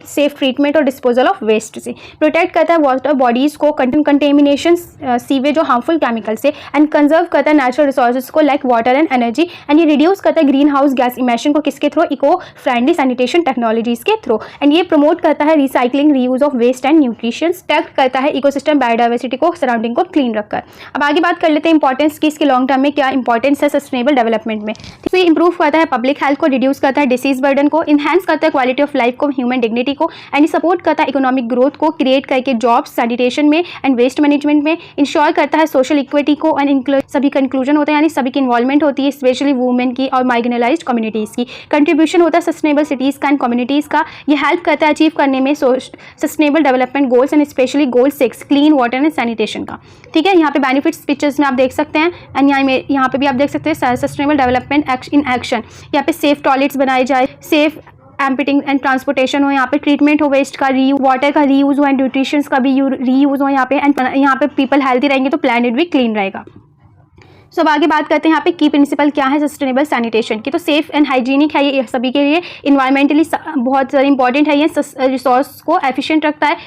सेफ ट्रीटमेंट और डिस्पोजल ऑफ वेस्ट से, प्रोटेक्ट करता है वाटर बॉडीज को कंटेमिनेशन सीवेज और हार्मफुल केमिकल से, एंड कंजर्व करता है नेचुरल रिसोर्सेज को like water and energy, and ये रिड्यूस करता है ग्रीन हाउस गैस इमिशन को किसके through, eco friendly sanitation technologies के थ्रू, एंड ये प्रमोट करता है recycling, reuse of waste and nutritions, protect करता है इकोसिस्टम बायोडाइवर्सिटी को, सराउंडिंग को क्लीन रखकर। अब आगे बात कर लेते हैं इंपॉर्टेंस की, इसके लॉन्ग टर्म में क्या इंपॉर्टेंस है सस्टेनेबल डेवलपमेंट में। तो ये इंप्रूव करता है पब्लिक हेल्थ को, रिड्यूस करता है डिसीज बर्डन को, इनहेंस करता है क्वालिटी ऑफ लाइफ को, ह्यूमन डिग्निटी को, एंड सपोर्ट करता है इकोनॉमिक ग्रोथ को, क्रिएट करके जॉब्स सैनिटेशन में एंड वेस्ट मैनेजमेंट में, इंश्योर करता है सोशल इक्विटी को एंड सभी कंक्लूजन होता है यानी सभी की इन्वॉल्वमेंट होती है, स्पेशली वुमेन की और मार्जिनलाइज्ड कम्युनिटीज़ की। कंट्रीब्यूशन होता है सस्टेनेबल सिटीज़ का एंड कम्युनिटीज़ का, ये हेल्प करता है अचीव करने में sustainable development goals and specially goal 6 clean water and sanitation का। ठीक है, यहाँ पे बेनिफिट्स पिक्चर्स में आप देख सकते हैं, एंड यहाँ पे भी आप देख सकते हैं सस्टेनेबल डेवलपमेंट इन एक्शन। यहाँ पे सेफ टॉयलेट्स बनाए जाए, सेफ एम्पिटिंग एंड ट्रांसपोर्टेशन हो, यहाँ पे ट्रीटमेंट हो वेस्ट का, वाटर का रीयूज हो एंड न्यूट्रिशंस का भी रीयूज हो यहाँ पे, एंड यहाँ पे पीपल हेल्थी रहेंगे तो प्लैनेट भी क्लीन रहेगा। सो अब आगे बात करते हैं यहाँ पे की प्रिंसिपल क्या है सस्टेनेबल सैनिटेशन की। तो सेफ एंड हाइजीनिक है ये सभी के लिए, इन्वायरमेंटली बहुत ज़्यादा इंपॉर्टेंट है, ये रिसोर्स को एफिशिएंट रखता है,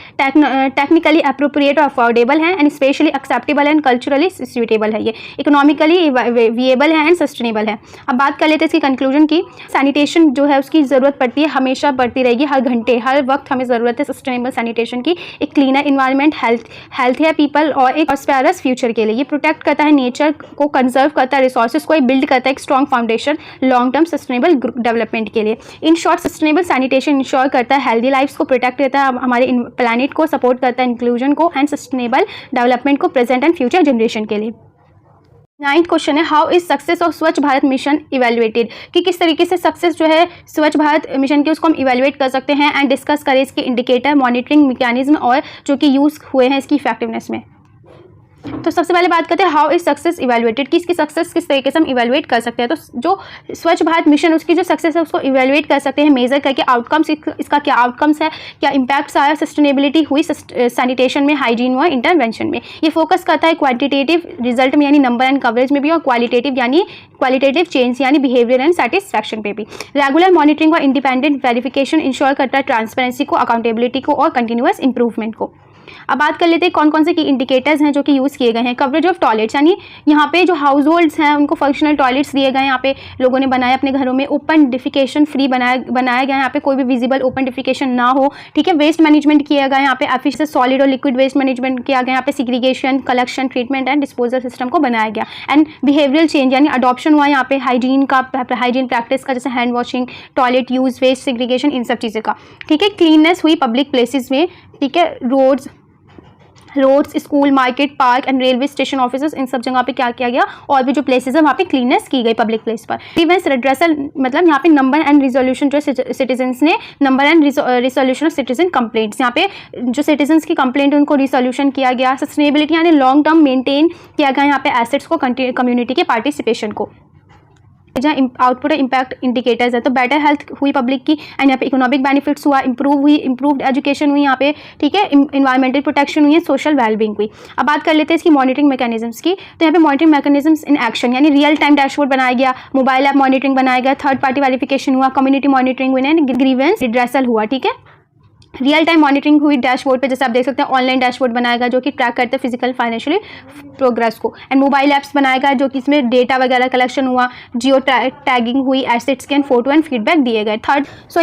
टेक्निकली अप्रोप्रिएट और अफोर्डेबल है and specially acceptable and culturally suitable है, ये इकोनॉमिकली विएबल है एंड सस्टेनेबल है। अब बात कर लेते हैं इसकी कंक्लूजन की। सैनिटेशन जो है उसकी ज़रूरत पड़ती है, हमेशा पड़ती रहेगी, हर घंटे हर वक्त हमें ज़रूरत है सस्टेनेबल सैनिटेशन की। एक क्लीनर इन्वायरमेंट, हेल्थ है पीपल और एक प्रॉस्पेरस फ्यूचर के लिए। ये प्रोटेक्ट करता है नेचर को, कंजर्व करता है रिसोर्सेज को, बिल्ड करता है एक strong foundation long term sustainable development के लिए। In short sustainable sanitation ensure करता है हेल्दी लाइफ्स को, प्रोटेक्ट करता है हमारे प्लैनेट को, सपोर्ट करता है इंक्लूजन को एंड सस्टेनेबल डेवलपमेंट को प्रेजेंट एंड फ्यूचर जनरेशन के लिए। 9th क्वेश्चन है how is success of Swachh Bharat mission evaluated, कि किस तरीके से सक्सेस जो है स्वच्छ भारत मिशन की उसको हम इवेल्युएट कर सकते हैं, एंड डिस्कस करें इसके इंडिकेटर, मॉनिटरिंग मैकेनिज्म और जो कि यूज़ हुए हैं इसकी इफेक्टिवनेस में। तो सबसे पहले बात करते हैं हाउ इज सक्सेस इवेल्युएटेड, कि इसकी सक्सेस किस तरीके से हम इवेल्युएट कर सकते हैं। तो जो स्वच्छ भारत मिशन उसकी जो सक्सेस है उसको इवेल्युएट कर सकते हैं मेजर करके, आउटकम्स इसका क्या आउटकम्स है, क्या इंपैक्ट्स आया, सस्टेनेबिलिटी हुई सैनिटेशन में, हाइजीन हुआ, इंटरवेंशन में। ये फोकस करता है क्वांटिटेटिव रिजल्ट में यानी नंबर एंड कवरेज में भी, और क्वालिटेटिव चेंज यानी बिहेवियर एंड सेटिस्फैक्शन पे भी। रेगुलर मॉनिटरिंग और इंडिपेंडेंट वेरिफिकेशन इंश्योर करता है ट्रांसपेरेंसी को, अकाउंटेबिलिटी को और कंटिन्यूअस इंप्रूवमेंट को। अब बात कर लेते हैं कौन कौन से की इंडिकेटर्स हैं जो कि यूज़ किए गए हैं। कवरेज ऑफ टॉयलेट्स, यानी यहाँ पे जो हाउस होल्ड्स हैं उनको फंक्शनल टॉयलेट्स दिए गए हैं। यहाँ पे लोगों ने बनाया अपने घरों में, ओपन डिफिकेशन फ्री बनाया गया है, यहाँ पे कोई भी विजिबल ओपन डिफिकेशन ना हो, ठीक है। वेस्ट मैनेजमेंट किया गया है, यहाँ पे एफिशिएंट सॉलिड और लिक्विड वेस्ट मैनेजमेंट किया गया, यहाँ पे segregation, collection, treatment and disposal system को बनाया गया। एंड बिहेवियरल चेंज यानी अडॉप्शन हुआ यहाँ पे हाइजीन प्रैक्टिस का, जैसे hand washing, toilet use, waste segregation, इन सब चीज़ों का, ठीक है। क्लीननेस हुई पब्लिक प्लेसेस में, ठीक है। Roads, school, market, park and railway station offices, इन सब जगह पे क्या किया गया, और भी जो प्लेसेस है वहाँ पे क्लीननेस की गई पब्लिक प्लेस पर। ग्रीवेंस रेड्रेसल मतलब यहाँ पे नंबर एंड रिजोल्यूशन, जो सिटीजन्स ने number and resolution of citizen complaints, यहाँ पे जो सिटीजन्स की कंप्लेंट उनको रिजोल्यूशन किया गया। सस्टेनेबिलिटी यानी लॉन्ग टर्म मेंटेन किया गया यहाँ पे एसेट्स को, कम्युनिटी के पार्टिसिपेशन को। जहाँ आउटपुट इम्पैक्ट इंडिकेटर्स है, तो बेटर हेल्थ हुई पब्लिक की, एंड यहाँ पे इकोनॉमिक बेनिफिट्स हुआ, इम्प्रूव्ड एजुकेशन हुई यहाँ पे, ठीक है। इन्वायरमेंटल प्रोटेक्शन हुई है, सोशल वेलबींग हुई। अब बात कर लेते हैं इसकी मॉनिटरिंग मैकेनिज्म्स की। तो यहाँ पे मॉनिटरिंग मैकेनिज्म्स इन एक्शन, यानी रियल टाइम डैशबोर्ड बनाया गया, मोबाइल ऐप मॉनिटरिंग बनाया गया, थर्ड पार्टी वेरिफिकेशन हुआ, कम्युनिटी मॉनिटरिंग हुई एंड ग्रीवेंस रिड्रेसल हुआ, ठीक है। रियल टाइम मॉनिटरिंग हुई डैशबोर्ड पे, जैसे आप देख सकते हैं ऑनलाइन डैशबोर्ड बनाएगा जो कि ट्रैक करते हैं फिजिकल फाइनेंशियली प्रोग्रेस को। एंड मोबाइल ऐप्स बनाएगा जो कि इसमें डेटा वगैरह कलेक्शन हुआ, जियो टैगिंग हुई, एसेट्स के फोटो एंड फीडबैक दिए गए।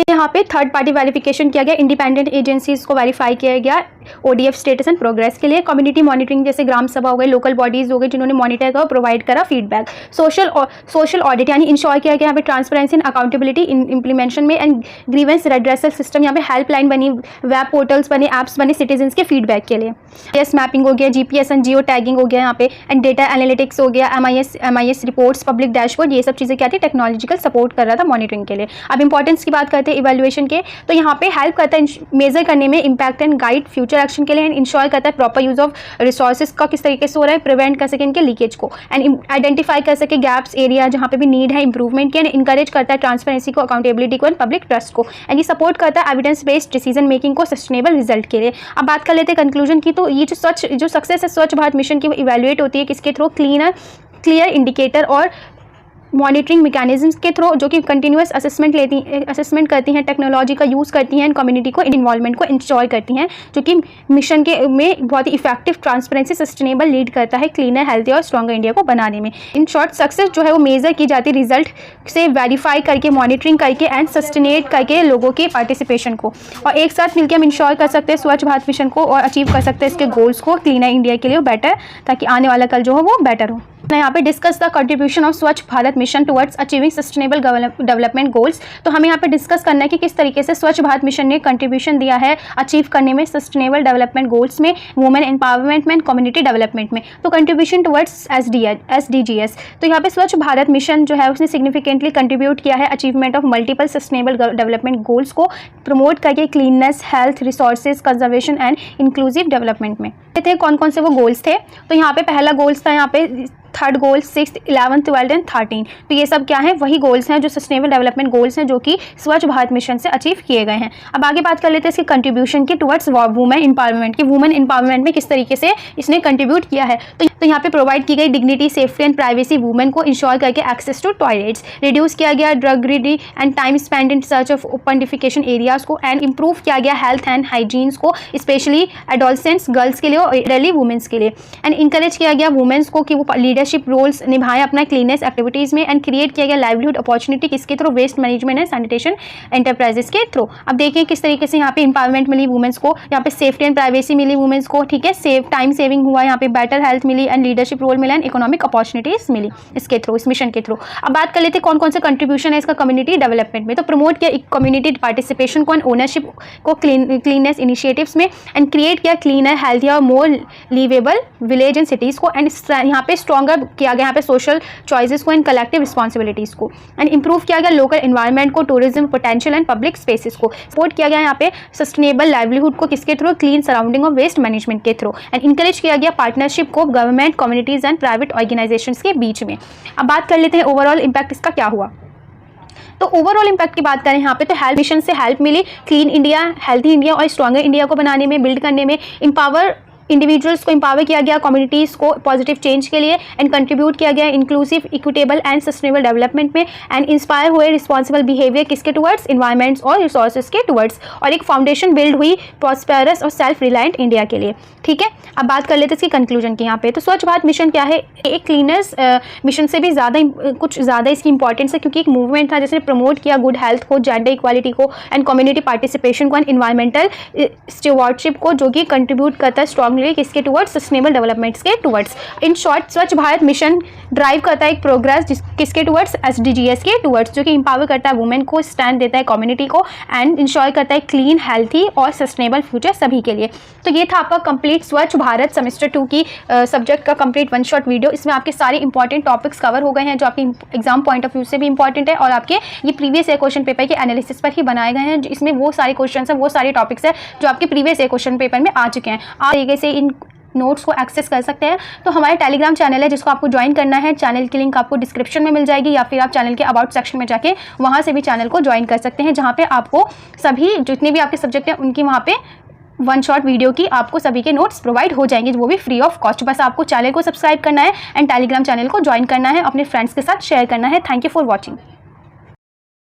यहाँ पे थर्ड पार्टी वेरिफिकेशन किया गया, इंडिपेंडेंट एजेंसीज को वेरीफाई किया गया ODF स्टेटस एंड प्रोग्रेस के लिए। कम्युनिटी मॉनिटरिंग, जैसे ग्राम सभा हो गए, लोकल बॉडीज हो गए जिन्होंने मॉनिटर का प्रोवाइड करा फीडबैक। सोशल ऑडिट यानी इंश्योर किया गया यहाँ पे ट्रांसपेरेंसी एंड अकाउंटेबिलिटी इम्प्लीमेंटेशन में। एंड ग्रीवेंस रेड्रेसल सिस्टम, यहाँ पे हेल्पलाइन बनी, वेब पोर्टल्स बने, ऐप्स बने सिटीजन्स के फीडबैक के लिए। एस मैपिंग हो गया, GPS एंड जियो टैगिंग हो गया यहाँ पे, एंड डेटा एनालिटिक्स हो गया, MIS रिपोर्ट्स, पब्लिक डैशबोर्ड, ये सब चीज़ें क्या थी, टेक्नोलॉजिकल सपोर्ट कर रहा था मॉनिटरिंग के लिए। अब इंपॉर्टेंस की बात करते हैं इवैल्यूएशन के, तो यहाँ पे हेल्प करता है मेजर करने में impact and guide future action के लिए, एंड इंश्योर करता है प्रॉपर यूज ऑफ रिसोर्सेज का किस तरीके से हो रहा है, प्रिवेंट कर सके इनके लीकेज को, एंड आइडेंटिफाई कर सके गैप्स एरिया जहाँ पे भी नीड है इंप्रूवमेंट के, एंड इंकरेज करता है ट्रांसपेरेंसी को, अकाउंटेबिलिटी को एंड पब्लिक ट्रस्ट को, एंड ये सपोर्ट करता है एविडेंस बेस्ड डिसीजन मेकिंग को सस्टेनेबल रिजल्ट के लिए। अब बात कर लेते हैं कंक्लूजन की, तो ये जो सक्सेस है स्वच्छ भारत मिशन की, वो इवैल्यूएट होती है किसके थ्रू, क्लियर इंडिकेटर और मॉनिटरिंग मैकेनिज्म्स के थ्रू, जो कि कंटिन्यूअस असेसमेंट करती हैं, टेक्नोलॉजी का यूज़ करती हैं, कम्युनिटी को इन्वॉल्वमेंट को इंश्योर करती हैं, जो कि मिशन के में बहुत ही इफेक्टिव, ट्रांसपेरेंसी, सस्टेनेबल लीड करता है क्लीनर, हेल्थी और स्ट्रॉन्गर इंडिया को बनाने में। इन शॉर्ट सक्सेस जो है वो मेजर की जाती है रिजल्ट से वेरीफाई करके, मॉनिटरिंग करके एंड सस्टेनेट करके लोगों के पार्टिसिपेशन को, और एक साथ मिलकर हम इंश्योर कर सकते हैं स्वच्छ भारत मिशन को और अचीव कर सकते हैं इसके गोल्स को, क्लीनर इंडिया के लिए बेटर, ताकि आने वाला कल जो हो वो बेटर हो। यहाँ पे discuss the contribution of Swachh Bharat mission towards achieving sustainable development goals. तो हमें यहाँ पे डिस्कस करना है कि किस तरीके से स्वच्छ भारत मिशन ने कंट्रीब्यूशन दिया है अचीव करने में सस्टेनेबल डेवलपमेंट गोल्स में, वुमेन एम्पावरमेंट में, कम्युनिटी डेवलपमेंट में। तो कंट्रीब्यूशन टुवर्ड्स SDGs, तो यहाँ पे स्वच्छ भारत मिशन जो है उसने सिग्निफिकेंटली कंट्रीब्यूट किया है achievement of multiple sustainable development goals को प्रमोट करके cleanness, health, resources conservation and inclusive development में। कहते हैं कौन कौन से वो गोल्स थे, तो यहाँ पे पहला गोल्स था यहाँ पे third goal, 6th, 11th, 12th and 13। तो ये सब क्या है, वही गोल्स हैं जो सस्टेनेबल डेवलपमेंट गोल्स हैं जो कि स्वच्छ भारत मिशन से अचीव किए गए हैं। अब आगे बात कर लेते हैं इसके कंट्रीब्यूशन की टुवर्ड्स वुमेन एम्पावरमेंट की। वुमेन एम्पावरमेंट में किस तरीके से इसने कंट्रीब्यूट किया है, तो यहाँ पे प्रोवाइड की गई dignity, safety and privacy women को इंश्योर करके एक्सेस टू टॉयलेट्स, रिड्यूस किया गया drug Reedy and time spend in search of open defecation areas को, एंड इंप्रूव किया गया हेल्थ एंड हाइजीन्स को, स्पेशली एडोलसेंट्स गर्ल्स के लिए और एल्डरली वुमेन्स के लिए, एंड इंकरेज किया गया वुमेन्स को कि वो लीडरशिप रोल्स निभाएं अपना क्लीननेस एक्टिविटीज में, एंड क्रिएट किया गया लाइवलीहुड अपॉर्चुनिटी किसके through, waste management and sanitation enterprises के थ्रू। अब देखिए किस तरीके से यहाँ पे इंपावरमेंट मिली वुमेन्स को, यहाँ पे सेफ्टी एंड प्राइवेसी मिली वुमेन्स को, ठीक है, टाइम सेविंग हुआ, यहाँ पे बेटर हेल्थ मिली एंड लीडरशिप रोल मिला एंड इकोनॉमिक अपॉर्चुनिटीज मिली इसके थ्रू, इस मिशन के थ्रू। अब बात कर लेते हैं कौन कौन से कंट्रीब्यूशन है इसका कम्युनिटी डेवलपमेंट में। तो प्रमोट किया कम्युनिटी पार्टिसिपेशन को एंड ओनरशिप को क्लीननेस इनिशिएटिव्स में, एंड क्रिएट किया क्लीनर, हेल्थी और मोर लिवेबल विलेज एंड सिटीज़ को, एंड यहाँ पे स्ट्रॉन्गर किया गया यहाँ पे सोशल चॉइसेस को एंड कलेक्टिव रिस्पॉन्सिबिलिटीज़ को, एंड इंप्रूव किया गया लोकल एनवायरनमेंट को, tourism potential and public spaces को, सपोर्ट किया गया यहाँ पे सस्टेनेबल लाइवलीहुड को किसके थ्रू, क्लीन सराउंडिंग और वेस्ट मैनेजमेंट के थ्रू, एंड इंकरेज किया गया पार्टनरशिप को government, communities and private organisations के बीच में। अब बात कर लेते हैं ओवरऑल इम्पैक्ट इसका क्या हुआ। तो ओवरऑल इम्पैक्ट की बात करें यहाँ पे, तो हेल्थ मिशन से हेल्प मिली क्लीन इंडिया, हेल्थी इंडिया और स्ट्रॉन्गर इंडिया को बनाने में, बिल्ड करने में, इंडिविजुअल्स को एम्पावर किया गया, कम्युनिटीज़ को पॉजिटिव चेंज के लिए, एंड कंट्रीब्यूट किया गया inclusive, equitable and sustainable development में, एंड इंस्पायर हुए रिस्पॉन्सिबल बिहेवियर किसके टुवर्ड्स, इन्वायरमेंट्स और रिसोर्सेज के टुवर्ड्स, और एक फाउंडेशन बिल्ड हुई प्रॉस्पेरस और सेल्फ रिलायंट इंडिया के लिए। ठीक है, अब बात कर लेते हैं इसकी कंक्लूजन की। यहाँ पे तो स्वच्छ भारत मिशन क्या है, एक क्लीनर्स मिशन से भी कुछ ज़्यादा इसकी इंपॉर्टेंस है, क्योंकि एक मूवमेंट था जिसने प्रमोट किया गुड हेल्थ को, जेंडर इक्वालिटी को, एंड कम्युनिटी पार्टिसिपेशन को, एंड इन्वायरमेंटल स्टीवर्डशिप को, जो कि कंट्रीब्यूट करता है स्ट्रांगली किसके टुवर्ड्स, सस्टेनेबल डेवलपमेंट्स के टुवर्ड्स। इन शॉर्ट स्वच्छ भारत मिशन ड्राइव करता है एक प्रोग्रेस किसके टुवर्ड्स, SDGs के टुवर्ड्स, जो कि इंपावर करता है वुमेन को, स्टैंड देता है कम्युनिटी को, एंड इंश्योर करता है क्लीन, हेल्थी और सस्टेनेबल फ्यूचर सभी के लिए। तो ये था आपका कंप्लीट स्वच्छ भारत सेमेस्टर 2 की सब्जेक्ट का कंप्लीट 1 शॉट वीडियो। इसमें आपके सारे इंपॉर्टेंट टॉपिक्स कवर हो गए हैं जो आपके एग्जाम पॉइंट ऑफ व्यू से भी इंपॉर्टेंट है, और आपके ये प्रीवियस ईयर क्वेश्चन पेपर के एनालिसिस पर ही बनाए गए हैं। इसमें वो सारे क्वेश्चन हैं, वो सारे टॉपिक्स हैं जो आपके प्रीवियस ईयर क्वेश्चन पेपर में आ चुके हैं। आप तरीके से इन नोट्स को एक्सेस कर सकते हैं। तो हमारे टेलीग्राम चैनल है जिसको आपको ज्वाइन करना है, चैनल की लिंक आपको डिस्क्रिप्शन में मिल जाएगी, या फिर आप चैनल के अबाउट सेक्शन में जाके वहाँ से भी चैनल को ज्वाइन कर सकते हैं, जहाँ पे आपको सभी जितने भी आपके सब्जेक्ट हैं उनकी वहाँ पे 1 शॉट वीडियो की आपको सभी के नोट्स प्रोवाइड हो जाएंगे, वो भी फ्री ऑफ कॉस्ट। बस आपको चैनल को सब्सक्राइब करना है एंड टेलीग्राम चैनल को ज्वाइन करना है, अपने फ्रेंड्स के साथ शेयर करना है। Thank you for watching.